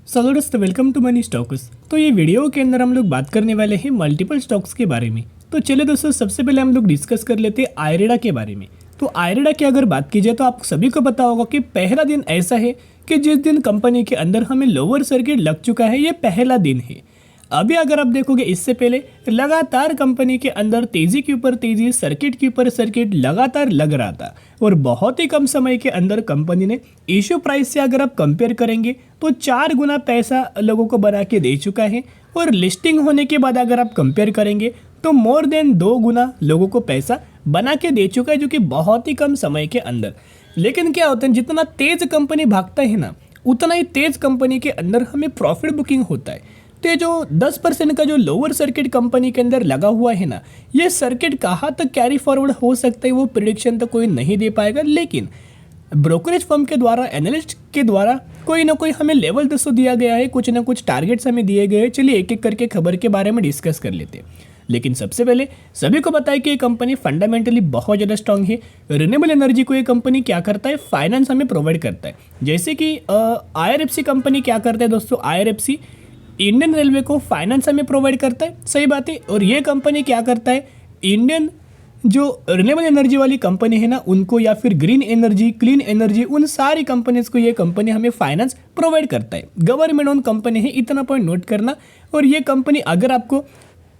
Hello दोस्तों, welcome to money stocks. तो ये वीडियो के अंदर हम लोग बात करने वाले हैं मल्टीपल स्टॉक्स के बारे में। तो चलिए दोस्तों, सबसे पहले हम लोग डिस्कस कर लेते हैं आयरेडा के बारे में। तो आयरेडा की अगर बात की जाए तो आप सभी को पता होगा कि पहला दिन ऐसा है कि जिस दिन कंपनी के अंदर हमें लोअर सर्किट लग चुका है, ये पहला दिन है। अभी अगर आप देखोगे, इससे पहले लगातार कंपनी के अंदर तेजी के ऊपर तेजी, सर्किट के ऊपर सर्किट लगातार लग रहा था और बहुत ही कम समय के अंदर कंपनी ने इश्यू प्राइस से अगर आप कंपेयर करेंगे तो 4 गुना पैसा लोगों को बना के दे चुका है। और लिस्टिंग होने के बाद अगर आप कंपेयर करेंगे तो मोर देन 2 गुना लोगों को पैसा बना के दे चुका है, जो कि बहुत ही कम समय के अंदर। लेकिन क्या होता है, जितना तेज कंपनी भागता है ना, उतना ही तेज कंपनी के अंदर हमें प्रॉफिट बुकिंग होता है। तो ये जो 10% का जो लोअर सर्किट कंपनी के अंदर लगा हुआ है ना, ये सर्किट कहाँ तक कैरी फॉरवर्ड हो सकता है वो प्रिडिक्शन तो कोई नहीं दे पाएगा। लेकिन ब्रोकरेज फर्म के द्वारा, एनालिस्ट के द्वारा कोई ना कोई हमें लेवल दोस्तों दिया गया है, कुछ ना कुछ टारगेट्स हमें दिए गए हैं। चलिए एक एक करके खबर के बारे में डिस्कस कर लेते हैं। लेकिन सबसे पहले सभी को पता है कि ये कंपनी फंडामेंटली बहुत ज़्यादा स्ट्रांग है। रिन्यूएबल एनर्जी को ये कंपनी क्या करता है, फाइनेंस हमें प्रोवाइड करता है। जैसे कि IRFC कंपनी क्या करता है दोस्तों, IRFC इंडियन रेलवे को फाइनेंस हमें प्रोवाइड करता है, सही बात है। और ये कंपनी क्या करता है, इंडियन जो रिन्यूएबल एनर्जी वाली कंपनी है ना, उनको, या फिर ग्रीन एनर्जी, क्लीन एनर्जी, उन सारी कंपनीज को ये कंपनी हमें फाइनेंस प्रोवाइड करता है। गवर्नमेंट ओन कंपनी है, इतना पॉइंट नोट करना। और ये कंपनी अगर आपको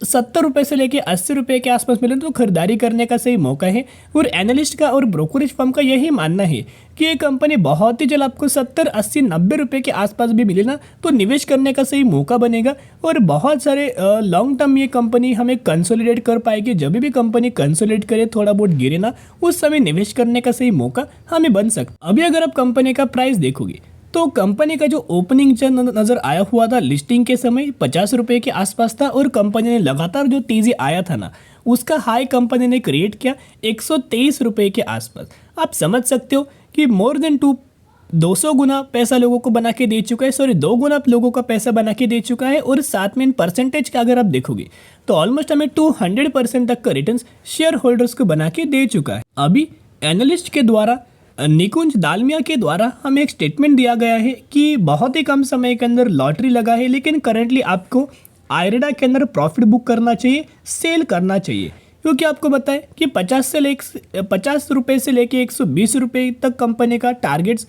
70 रुपये से लेके 80 रुपये के आसपास मिले तो खरीदारी करने का सही मौका है। और एनालिस्ट का और ब्रोकरेज फर्म का यही मानना है कि ये कंपनी बहुत ही जल्द आपको 70, 80, 90 रुपये के आसपास भी मिले ना तो निवेश करने का सही मौका बनेगा। और बहुत सारे लॉन्ग टर्म ये कंपनी हमें कंसोलिडेट कर पाएगी। जब भी कंपनी कंसोलिडेट करे, थोड़ा बहुत गिरे ना, उस समय निवेश करने का सही मौका हमें बन सकता। अभी अगर आप कंपनी का प्राइस देखोगे तो कंपनी का जो ओपनिंग नजर आया हुआ था लिस्टिंग के समय 50 रुपये के आसपास था। और कंपनी ने लगातार जो तेजी आया था ना, उसका हाई कंपनी ने क्रिएट किया 123 रुपये के आसपास। आप समझ सकते हो कि मोर देन 200 गुना पैसा लोगों को बना के दे चुका है। सॉरी, 2 गुना लोगों का पैसा बना के दे चुका है। और साथ में इन परसेंटेज का अगर आप देखोगे तो ऑलमोस्ट हमें 200% तक का रिटर्न शेयर होल्डर्स को बना के दे चुका है। अभी एनालिस्ट के द्वारा, निकुंज दालमिया के द्वारा हमें एक स्टेटमेंट दिया गया है कि बहुत ही कम समय के अंदर लॉटरी लगा है, लेकिन करेंटली आपको आयरेडा के अंदर प्रॉफिट बुक करना चाहिए, सेल करना चाहिए। क्योंकि आपको बताएं कि 50 रुपये से लेके 120 रुपये तक कंपनी का टारगेट्स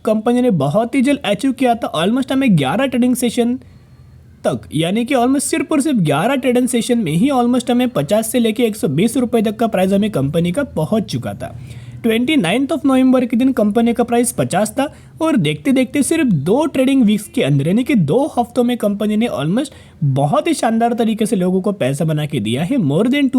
कंपनी ने बहुत ही जल्द अचीव किया था। ऑलमोस्ट हमें 11 ट्रेडिंग सेशन तक, यानी कि ऑलमोस्ट सिर्फ और सिर्फ 11 ट्रेडिंग सेशन में ही ऑलमोस्ट हमें 50 से लेके 120 रुपये तक का प्राइस हमें कंपनी का पहुंच चुका था। 29 नवंबर के दिन कंपनी का प्राइस 50 था। और देखते देखते सिर्फ 2 ट्रेडिंग वीक्स के अंदर, यानी कि 2 हफ्तों में कंपनी ने ऑलमोस्ट बहुत ही शानदार तरीके से लोगों को पैसा बना के दिया है। मोर देन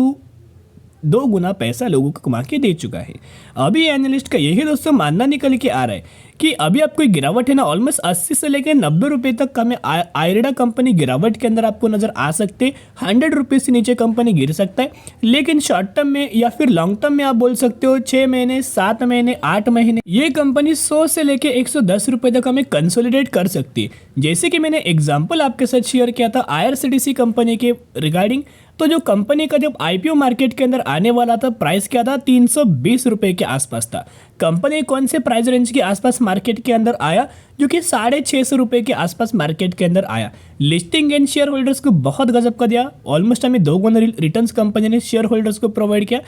2 गुना पैसा लोगों को कमा के दे चुका है। अभी एनालिस्ट का यही दोस्तों मानना निकल के आ रहा है कि अभी आपको गिरावट है ना, ऑलमोस्ट 80 से लेकर 90 रुपये तक का में आयरेडा कंपनी गिरावट के अंदर आपको नजर आ सकते। 100 रुपये से नीचे कंपनी गिर सकता है। लेकिन शॉर्ट टर्म में या फिर लॉन्ग टर्म में आप बोल सकते हो 6 महीने, 7 महीने, 8 महीने, ये कंपनी 100 से लेकर 110 रुपये तक हमें कंसोलिडेट कर सकती है। जैसे कि मैंने एग्जाम्पल आपके साथ शेयर किया था IRCTC कंपनी के रिगार्डिंग। तो जो कंपनी का जब IPO मार्केट के अंदर आने वाला था, प्राइस क्या था, 320 रुपये के आसपास था। कंपनी कौन से प्राइस रेंज के आसपास मार्केट के अंदर आया, जो कि 650 रुपये के आसपास मार्केट के अंदर आया। लिस्टिंग एंड शेयर होल्डर्स को बहुत गजब का दिया, ऑलमोस्ट हमें 2 गुना रिटर्न्स कंपनी ने शेयर होल्डर्स को प्रोवाइड किया।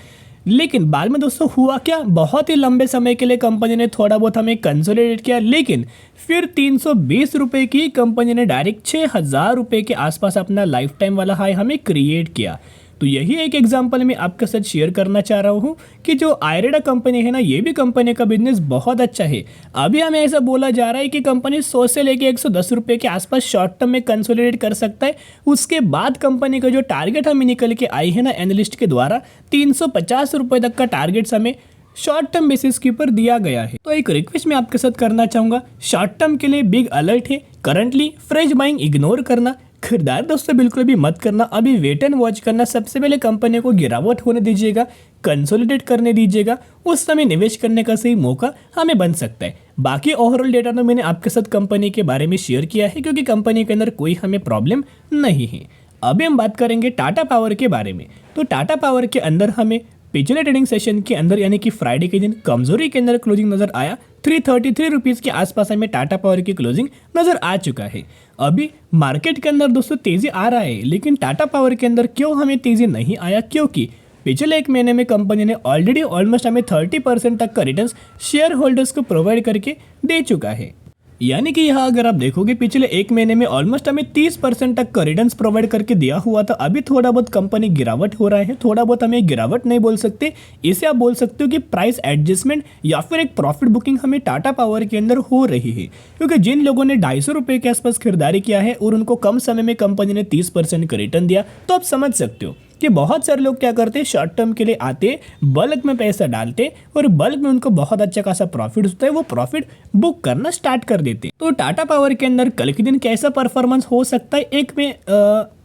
लेकिन बाद में दोस्तों हुआ क्या, बहुत ही लंबे समय के लिए कंपनी ने थोड़ा बहुत हमें कंसोलिडेट किया, लेकिन फिर 320 रुपये की कंपनी ने डायरेक्ट 6000 रुपये के आसपास अपना लाइफ टाइम वाला हाई हमें क्रिएट किया। तो यही एक एग्जांपल मैं आपके साथ शेयर करना चाह रहा हूँ कि जो आयरेडा कंपनी है ना, ये भी कंपनी का बिजनेस बहुत अच्छा है। अभी हमें ऐसा बोला जा रहा है कि कंपनी 100 से लेके 110 रुपये के आसपास शॉर्ट टर्म में कंसोलिडेट कर सकता है। उसके बाद कंपनी का जो टारगेट हमें निकल के आई है ना एनालिस्ट के द्वारा, 350 रुपये तक का टारगेट्स हमें शॉर्ट टर्म बेसिस के ऊपर दिया गया है। तो एक रिक्वेस्ट मैं आपके साथ करना चाहूँगा, शॉर्ट टर्म के लिए बिग अलर्ट है। करंटली फ्रेश बाइंग इग्नोर करना, खरीदार दोस्तों बिल्कुल भी मत करना। अभी वेट एंड वॉच करना। सबसे पहले कंपनी को गिरावट होने दीजिएगा, कंसोलिडेट करने दीजिएगा, उस समय निवेश करने का सही मौका हमें बन सकता है। बाकी ओवरऑल डेटा तो मैंने आपके साथ कंपनी के बारे में शेयर किया है, क्योंकि कंपनी के अंदर कोई हमें प्रॉब्लम नहीं है। अभी हम बात करेंगे टाटा पावर के बारे में। तो टाटा पावर के अंदर हमें पिछले ट्रेडिंग सेशन के अंदर, यानी कि फ्राइडे के दिन, कमजोरी के अंदर क्लोजिंग नजर आया ₹333 के आसपास हमें टाटा पावर की क्लोजिंग नजर आ चुका है। अभी मार्केट के अंदर दोस्तों तेजी आ रहा है, लेकिन टाटा पावर के अंदर क्यों हमें तेजी नहीं आया? क्योंकि पिछले एक महीने में कंपनी ने ऑलरेडी ऑलमोस्ट हमें 30% तक का रिटर्न्स शेयर होल्डर्स को प्रोवाइड करके दे चुका है। यानी कि यहाँ अगर आप देखोगे पिछले एक महीने में ऑलमोस्ट हमें 30% तक का रिटर्न्स प्रोवाइड करके दिया हुआ था। अभी थोड़ा बहुत कंपनी गिरावट हो रहा है, थोड़ा बहुत हमें गिरावट नहीं बोल सकते, इसे आप बोल सकते हो कि प्राइस एडजस्टमेंट या फिर एक प्रॉफिट बुकिंग हमें टाटा पावर के अंदर हो रही है। क्योंकि जिन लोगों ने ₹250 के आसपास खरीदारी किया है और उनको कम समय में कंपनी ने 30% का रिटर्न दिया, तो आप समझ सकते हो कि बहुत सारे लोग क्या करते हैं, शॉर्ट टर्म के लिए आते, बल्क में पैसा डालते और बल्क में उनको बहुत अच्छा खासा प्रॉफिट होता है, वो प्रॉफिट बुक करना स्टार्ट कर देते। तो टाटा पावर के अंदर कल के दिन कैसा परफॉर्मेंस हो सकता है, एक मैं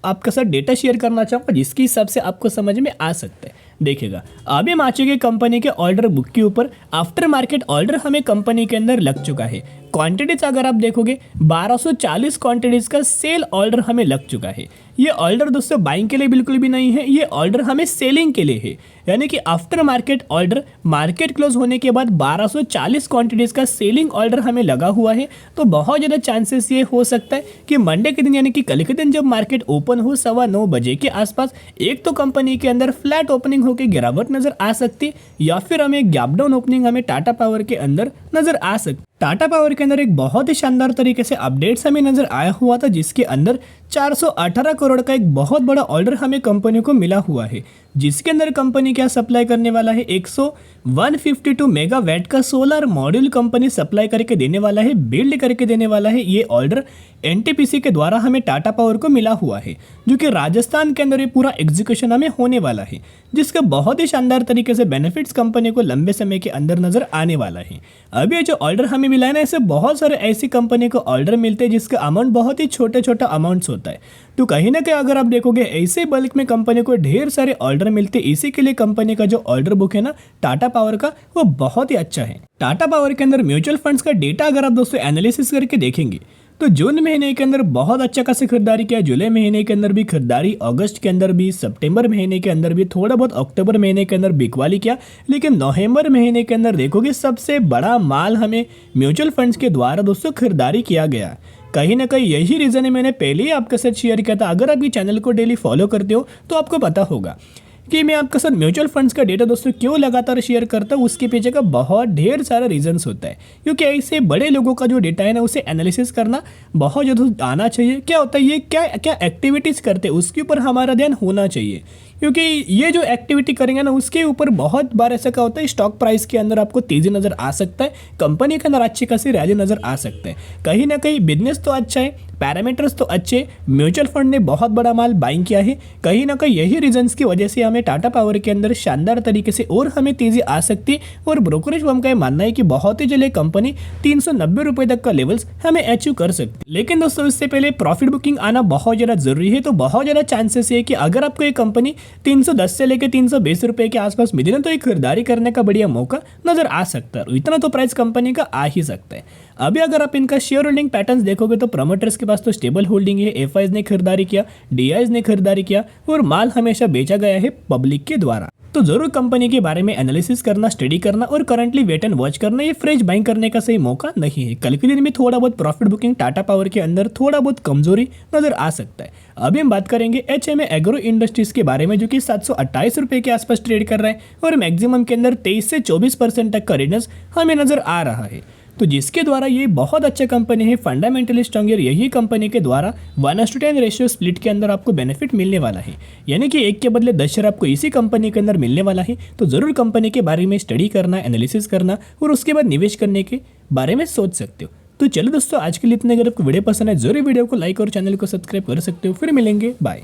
आपके साथ डेटा शेयर करना चाहूँगा जिसके हिसाब से आपको समझ में आ सकता है। देखिएगा, अभी हम आ चुके कंपनी के ऑर्डर बुक के ऊपर। आफ्टर मार्केट ऑर्डर हमें कंपनी के अंदर लग चुका है। क्वांटिटीज अगर आप देखोगे 1240 क्वांटिटीज का सेल ऑर्डर हमें लग चुका है। ये ऑर्डर दोस्तों बाइंग के लिए बिल्कुल भी नहीं है, ये ऑर्डर हमें सेलिंग के लिए है। यानी कि after market order market close होने के बाद 1240 क्वांटिटीज का सेलिंग ऑर्डर हमें लगा हुआ है। तो बहुत ज़्यादा चांसेस ये हो सकता है कि मंडे के दिन यानी कि कल के दिन जब मार्केट ओपन हो 9:15 बजे के आसपास, एक तो कंपनी के अंदर फ्लैट ओपनिंग होकर गिरावट नजर आ सकती है, या फिर हमें गैप डाउन ओपनिंग हमें टाटा पावर के अंदर नजर आ सकती। टाटा पावर के अंदर एक बहुत ही शानदार तरीके से अपडेट्स हमें नजर आया हुआ था, जिसके अंदर 418 करोड़ का एक बहुत बड़ा ऑर्डर हमें कंपनी को मिला हुआ है, जिसके अंदर कंपनी क्या सप्लाई करने वाला है, 152 मेगावाट का सोलर मॉड्यूल कंपनी सप्लाई करके देने वाला है, बिल्ड करके देने वाला है। ये ऑर्डर एनटीपीसी के द्वारा हमें टाटा पावर को मिला हुआ है, जो कि राजस्थान के अंदर ये पूरा एग्जीक्यूशन हमें होने वाला है, जिसका बहुत ही शानदार तरीके से बेनिफिट्स कंपनी को लंबे समय के अंदर नजर आने वाला है। अभी ये जो ऑर्डर हमें मिला है ना, इससे बहुत सारे ऐसी कंपनी को ऑर्डर मिलते हैं जिसका अमाउंट बहुत ही छोटा छोटा अमाउंट्स होता है। तो कहीं ना कहीं अगर आप देखोगे ऐसे बल्क में कंपनी को ढेर सारे ऑर्डर मिलते, इसी के लिए कंपनी का जो ऑर्डर बुक है ना टाटा पावर का, वो बहुत ही अच्छा है। टाटा पावर के अंदर म्यूचुअल फंड्स का डेटा अगर आप दोस्तों एनालिसिस करके देखेंगे तो जून महीने के अंदर बहुत अच्छा खासा खरीदारी किया, जुलाई महीने के अंदर भी खरीदारी, अगस्त के अंदर भी, सितंबर महीने के अंदर भी, थोड़ा बहुत अक्टूबर महीने के अंदर बिकवाली किया। लेकिन नवंबर महीने के अंदर देखोगे सबसे बड़ा माल हमें म्यूचुअल फंड्स के द्वारा दोस्तों खरीदारी किया गया। कहीं ना कहीं यही रीज़न है, मैंने पहले ही आपके साथ शेयर किया था। अगर आप ये चैनल को डेली फॉलो करते हो तो आपको पता होगा कि मैं आपके साथ म्यूचुअल फंड्स का डेटा दोस्तों क्यों लगातार शेयर करता हूँ। उसके पीछे का बहुत ढेर सारा रीजंस होता है, क्योंकि ऐसे बड़े लोगों का जो डेटा है ना उसे एनालिसिस करना बहुत ज़्यादा आना चाहिए। क्या होता है, ये क्या क्या एक्टिविटीज़ करते हैं उसके ऊपर हमारा ध्यान होना चाहिए, क्योंकि ये जो एक्टिविटी करेंगे ना उसके ऊपर बहुत बार ऐसा क्या होता है, स्टॉक प्राइस के अंदर आपको तेज़ी नज़र आ सकता है, कंपनी के अंदर अच्छी खासी रैली नज़र आ सकता है। कहीं ना कहीं बिजनेस तो अच्छा है, पैरामीटर्स तो अच्छे, म्यूचुअल फंड ने बहुत बड़ा माल बाइंग किया है। कहीं ना कहीं यही रीजंस की वजह से हमें टाटा पावर के अंदर शानदार तरीके से और हमें तेज़ी आ सकती है। और ब्रोकरेज फर्म का ये मानना है कि बहुत ही जल्द कंपनी 390 रुपये तक का लेवल्स हमें अचीव कर सकती है। लेकिन दोस्तों इससे पहले प्रॉफिट बुकिंग आना बहुत ज़्यादा जरूरी है। तो बहुत ज़्यादा चांसेस है कि अगर आपको ये कंपनी 310 से लेकर 320 रुपये के आसपास मिली ना, तो एक खरीदारी करने का बढ़िया मौका नजर आ सकता है। इतना तो प्राइस कंपनी का आ ही सकता है। अभी अगर आप इनका शेयर होल्डिंग पैटर्न्स देखोगे तो प्रमोटर्स के पास तो स्टेबल होल्डिंग है, एफआईज ने खरीदारी किया, डीआईज ने खरीदारी किया और माल हमेशा बेचा गया है पब्लिक के द्वारा। तो जरूर कंपनी के बारे में एनालिसिस करना, स्टडी करना और करंटली वेट एंड वॉच करना, ये फ्रेश बाइंग करने का सही मौका नहीं है। कल के दिन में थोड़ा बहुत प्रॉफिट बुकिंग टाटा पावर के अंदर थोड़ा बहुत कमजोरी नजर आ सकता है। अभी हम बात करेंगे एचएमए एग्रो इंडस्ट्रीज के बारे में, जो कि 728 रुपये के आसपास ट्रेड कर रहा है और मैक्सिमम के अंदर 23 से 24% तक का रिटर्न्स हमें नजर आ रहा है। तो जिसके द्वारा ये बहुत अच्छा कंपनी है, फंडामेंटली स्ट्रॉन्ग है। यही कंपनी के द्वारा 1:10 रेशियो स्प्लिट के अंदर आपको बेनिफिट मिलने वाला है, यानी कि 1 के बदले 10 शेयर आपको इसी कंपनी के अंदर मिलने वाला है। तो जरूर कंपनी के बारे में स्टडी करना, एनालिसिस करना और उसके बाद निवेश करने के बारे में सोच सकते हो। तो चलो दोस्तों, आज के लिए इतने। अगर आपको वीडियो पसंद है जरूर वीडियो को लाइक और चैनल को सब्सक्राइब कर सकते हो। फिर मिलेंगे, बाय।